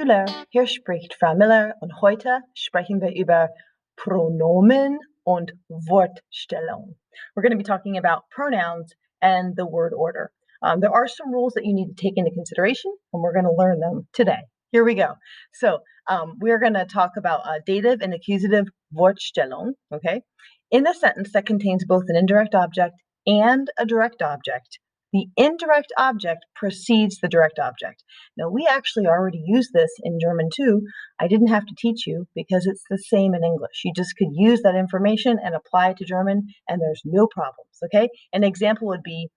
Schüler, hier spricht Frau Miller und heute sprechen wir über Pronomen und Wortstellung. We're going to be talking about pronouns and the word order. There are some rules that you need to take into consideration, and we're going to learn them today. Here we go. So we're going to talk about dative and accusative Wortstellung, okay? In a sentence that contains both an indirect object and a direct object, the indirect object precedes the direct object. Now, we actually already use this in German too. I didn't have to teach you because it's the same in English. You just could use that information and apply it to German, and there's no problems, okay? An example would be,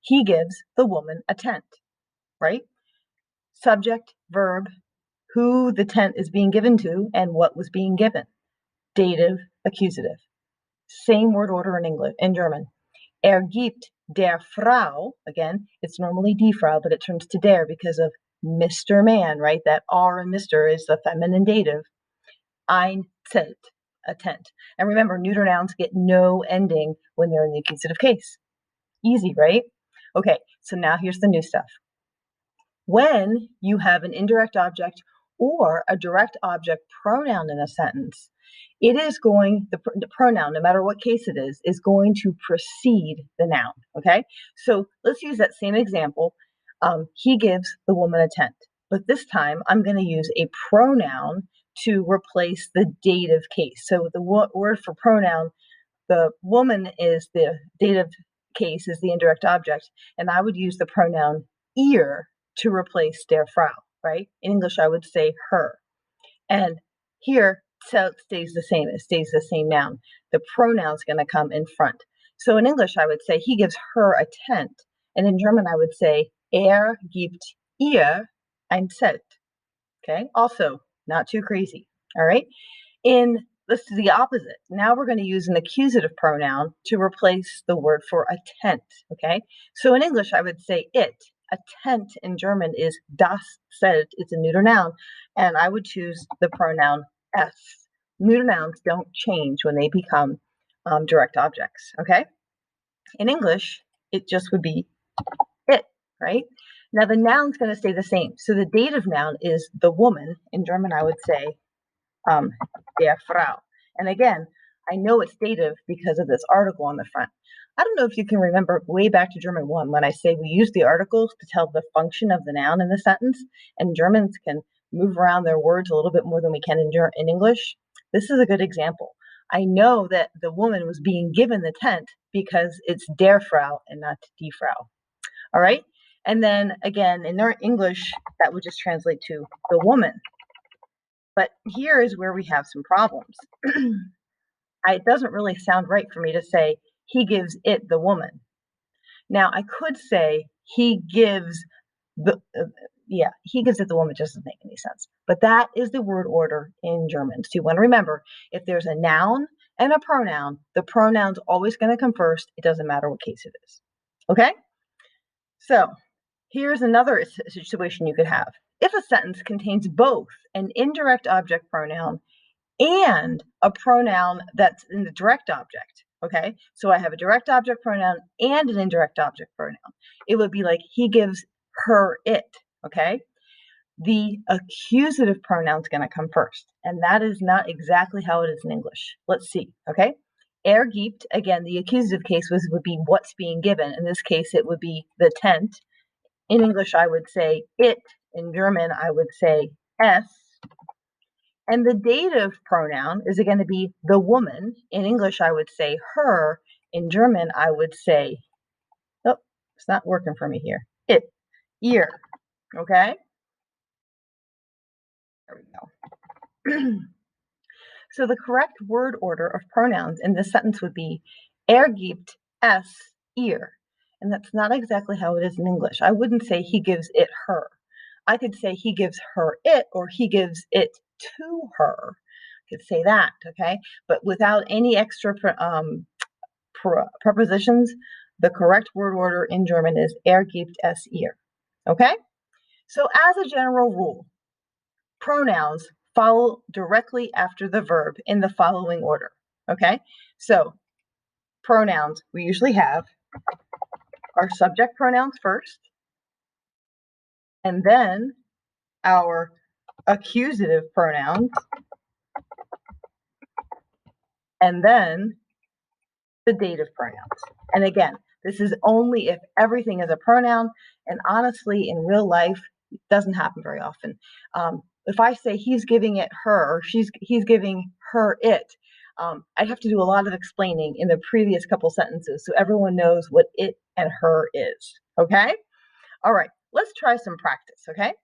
he gives the woman a tent, right? Subject, verb, who the tent is being given to, and what was being given. Dative, accusative. Same word order in English, in German. Gibt der Frau, again, it's normally die Frau, but it turns to der because of Mr. Man, right? That R in Mr. is the feminine dative. Ein Zelt, a tent. And remember, neuter nouns get no ending when they're in the accusative case. Easy, right? Okay, so now here's the new stuff. When you have an indirect object or a direct object pronoun in a sentence, it is going, the pronoun, no matter what case it is going to precede the noun, okay? So let's use that same example. He gives the woman a tent, but this time I'm going to use a pronoun to replace the dative case. So the word for pronoun, the woman is the dative case, is the indirect object, and I would use the pronoun ihr to replace der Frau, right? In English, I would say her. And here, so stays the same. It stays the same noun. The pronoun's going to come in front. So in English, I would say he gives her a tent. And in German, I would say gibt ihr ein Zelt. Okay? Also, not too crazy. All right? This is the opposite. Now we're going to use an accusative pronoun to replace the word for a tent. Okay? So in English, I would say it. A tent in German is das Zelt. It's a neuter noun, and I would choose the pronoun es. Neuter nouns don't change when they become direct objects, okay? In English, it just would be it, right? Now, the noun's going to stay the same. So the dative noun is the woman. In German, I would say der Frau. And again, I know it's dative because of this article on the front. I don't know if you can remember way back to German 1 when I say we use the articles to tell the function of the noun in the sentence, and Germans can move around their words a little bit more than we can in English. This is a good example. I know that the woman was being given the tent because it's der Frau and not die Frau. All right? And then again, in their English, that would just translate to the woman. But here is where we have some problems. It doesn't really sound right for me to say, he gives it the woman. Now, I could say he gives he gives it the woman. Just doesn't make any sense. But that is the word order in German. So you want to remember, if there's a noun and a pronoun, the pronoun's always going to come first. It doesn't matter what case it is. Okay? So here's another situation you could have. If a sentence contains both an indirect object pronoun and a pronoun that's in the direct object, okay? So I have a direct object pronoun and an indirect object pronoun. It would be like, he gives her it, okay? The accusative pronoun is going to come first, and that is not exactly how it is in English. Let's see, okay? Gibt, again, the accusative case would be what's being given. In this case, it would be the tent. In English, I would say it. In German, I would say es. And the dative pronoun is going to be the woman. In English, I would say her. In German, I would say, oh, it's not working for me here. It, ihr, okay? There we go. So the correct word order of pronouns in this sentence would be gibt es ihr. And that's not exactly how it is in English. I wouldn't say he gives it her. I could say he gives her it, or he gives it to her. I could say that, okay? But without any extra prepositions, the correct word order in German is gibt es ihr, okay? So as a general rule, pronouns follow directly after the verb in the following order, okay? So pronouns we usually have our subject pronouns first, and then our accusative pronouns, and then the dative pronouns. And again, this is only if everything is a pronoun, and honestly, in real life, it doesn't happen very often. If I say he's giving it her, or he's giving her it, I'd have to do a lot of explaining in the previous couple sentences so everyone knows what it and her is, okay? All right, let's try some practice, okay?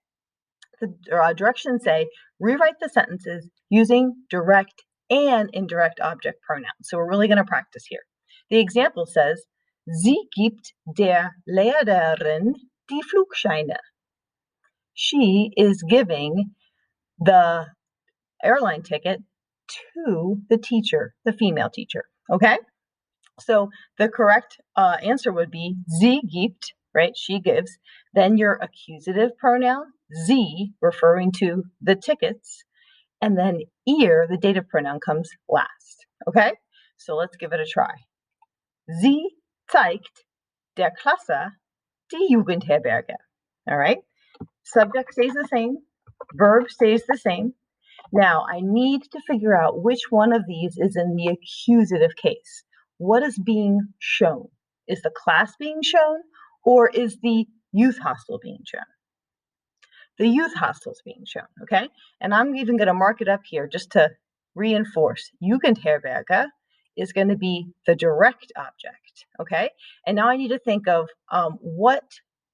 The directions say, rewrite the sentences using direct and indirect object pronouns. So we're really going to practice here. The example says, Sie gibt der Lehrerin die Flugscheine. She is giving the airline ticket to the teacher, the female teacher, okay? So the correct answer would be sie gibt, right? She gives. Then your accusative pronoun, sie, referring to the tickets. And then ihr, the dative pronoun, comes last, okay? So let's give it a try. Sie zeigt der Klasse die Jugendherberge. All right? Subject stays the same. Verb stays the same. Now, I need to figure out which one of these is in the accusative case. What is being shown? Is the class being shown, or is the youth hostel being shown? The youth hostel is being shown, okay? And I'm even going to mark it up here just to reinforce. Jugendherberge is going to be the direct object, okay? And now I need to think of what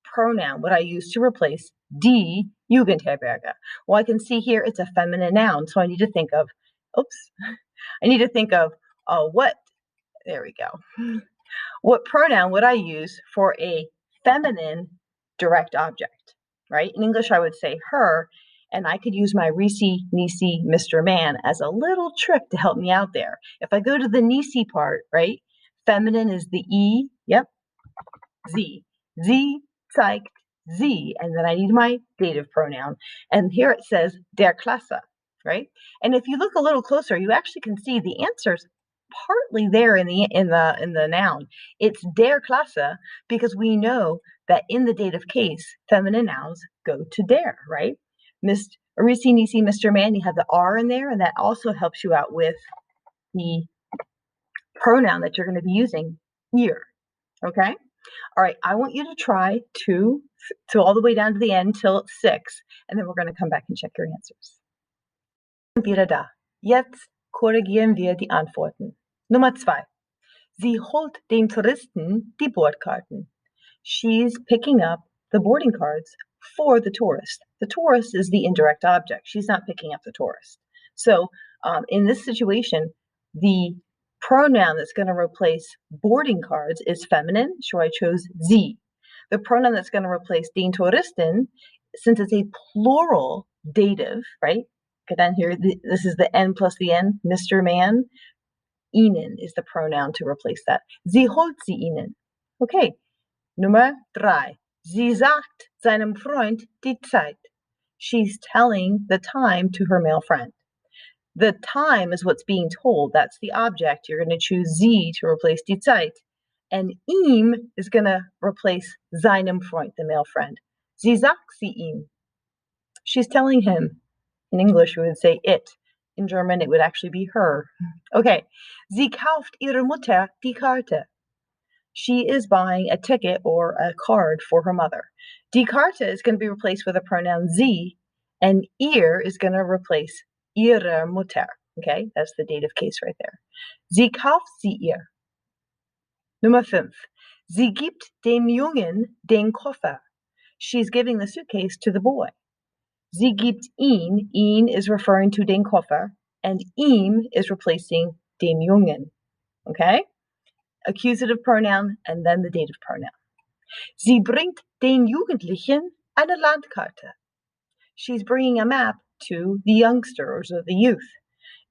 pronoun would I use to replace die Jugendherberge? Well, I can see here it's a feminine noun, so I need to think of, I need to think of there we go. What pronoun would I use for a feminine direct object, right? In English, I would say her, and I could use my Reese, Nisi, Mr. Man as a little trick to help me out there. If I go to the Nisi part, right, feminine is the E, yep, sie. Sie zeigt sie, and then I need my dative pronoun. And here it says der Klasse, right? And if you look a little closer, you actually can see the answers partly there in the noun. It's der Klasse because we know that in the dative case, feminine nouns go to der, right? Mr. Arisi, Nisi, Mr. Man, you have the R in there, and that also helps you out with the pronoun that you're going to be using here, okay? All right, I want you to try to all the way down to the end till it's 6, and then we're going to come back and check your answers. Wieder da. Jetzt korrigieren wir die Antworten. Nummer 2. Sie holt dem Touristen die Bordkarten. She's picking up the boarding cards for the tourist. The tourist is the indirect object. She's not picking up the tourist. So in this situation, the pronoun that's going to replace boarding cards is feminine, so I chose sie. The pronoun that's going to replace den Touristen, since it's a plural dative, right? Get down here, this is the N plus the N, Mr. Man. Ihnen is the pronoun to replace that. Sie holt sie ihnen. Okay, Nummer 3. Sie sagt seinem Freund die Zeit. She's telling the time to her male friend. The time is what's being told. That's the object. You're going to choose sie to replace die Zeit. And ihm is going to replace seinem Freund, the male friend. Sie sagt sie ihm. She's telling him. In English, we would say it. In German, it would actually be her. Okay. Sie kauft ihrer Mutter die Karte. She is buying a ticket or a card for her mother. Die Karte is going to be replaced with a pronoun sie, and ihr is going to replace ihre Mutter. Okay, that's the dative case right there. Sie kauft sie ihr. Nummer 5. Sie gibt dem Jungen den Koffer. She's giving the suitcase to the boy. Sie gibt ihn. Ihn is referring to den Koffer, and ihm is replacing dem Jungen. Okay? Accusative pronoun and then the dative pronoun. Sie bringt den Jugendlichen eine Landkarte. She's bringing a map to the youngsters or the youth.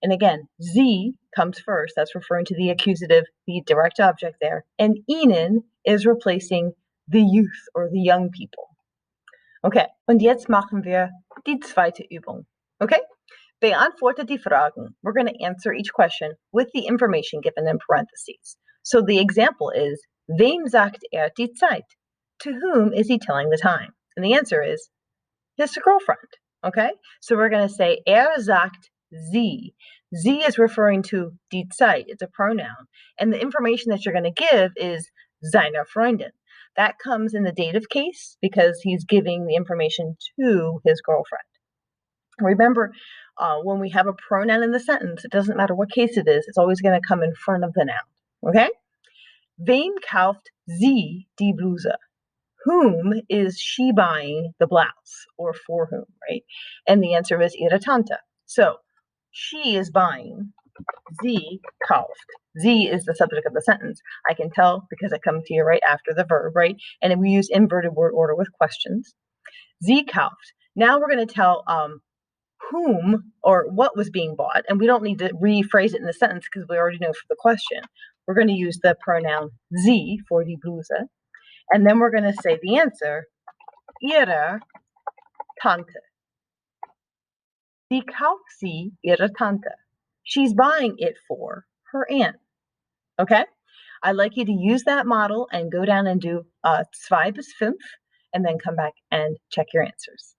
And again, sie comes first. That's referring to the accusative, the direct object there. And ihnen is replacing the youth or the young people. Okay, und jetzt machen wir die zweite Übung. Okay? Beantworte die Fragen. We're going to answer each question with the information given in parentheses. So the example is, wem sagt die Zeit? To whom is he telling the time? And the answer is his girlfriend. Okay, so we're going to say sagt sie. Sie is referring to die Zeit. It's a pronoun. And the information that you're going to give is seiner Freundin. That comes in the dative case because he's giving the information to his girlfriend. Remember, when we have a pronoun in the sentence, it doesn't matter what case it is, it's always going to come in front of the noun. Okay? Wem kauft sie die Bluse? Whom is she buying the blouse, or for whom, right? And the answer is ihre Tante. So she is buying, sie kauft. Sie is the subject of the sentence. I can tell because it comes here right after the verb, right? And we use inverted word order with questions. Sie kauft. Now we're going to tell whom or what was being bought, and we don't need to rephrase it in the sentence because we already know for the question. We're going to use the pronoun sie for die Bluse, and then we're going to say the answer, ihre Tante. Die kauft sie ihre Tante. She's buying it for her aunt. Okay? I'd like you to use that model and go down and do 2 bis 5 and then come back and check your answers.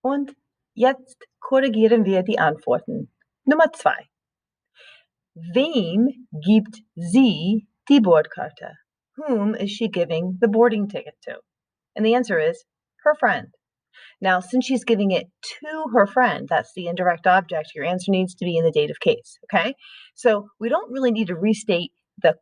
Und jetzt korrigieren wir die Antworten. Nummer 2. Wem gibt sie die Bordkarte? Whom is she giving the boarding ticket to? And the answer is her friend. Now, since she's giving it to her friend, that's the indirect object, your answer needs to be in the dative case, okay? So we don't really need to restate the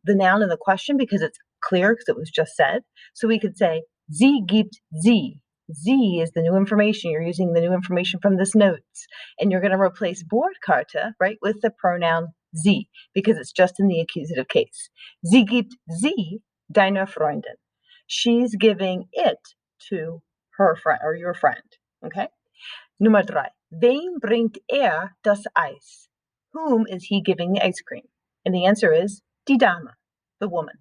noun in the question because it's clear because it was just said. So we could say, sie gibt sie. Sie is the new information. You're using the new information from this notes. And you're going to replace Bordkarte, right, with the pronoun sie because it's just in the accusative case. Sie gibt sie deiner Freundin. She's giving it to her friend or your friend. Okay? Nummer 3. Wem bringt das Eis? Whom is he giving the ice cream? And the answer is die Dame, the woman.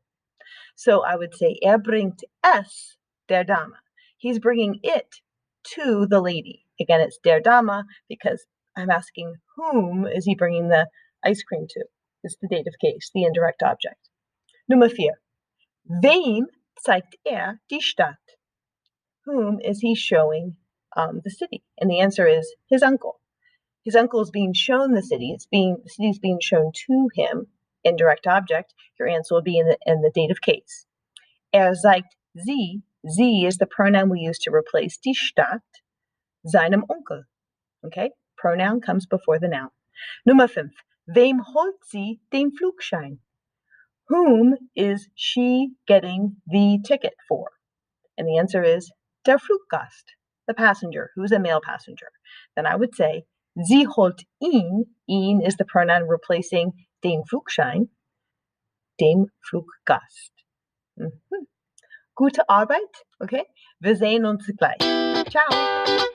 So I would say bringt es der Dame. He's bringing it to the lady. Again, it's der Dame because I'm asking whom is he bringing the ice cream to? It's the dative case, the indirect object. Nummer 4. Wem zeigt die Stadt? Whom is he showing the city? And the answer is his uncle. His uncle is being shown the city. The city is being shown to him. Indirect object. Your answer will be in the dative case. Zeigt sie. Sie is the pronoun we use to replace die Stadt, seinem Onkel. Okay? Pronoun comes before the noun. Nummer 5. Wem holt sie den Flugschein? Whom is she getting the ticket for? And the answer is der Fluggast, the passenger, who's a male passenger. Then I would say, sie holt ihn. Ihn is the pronoun replacing den Flugschein, dem Fluggast. Gute Arbeit, okay? Wir sehen uns gleich. Ciao.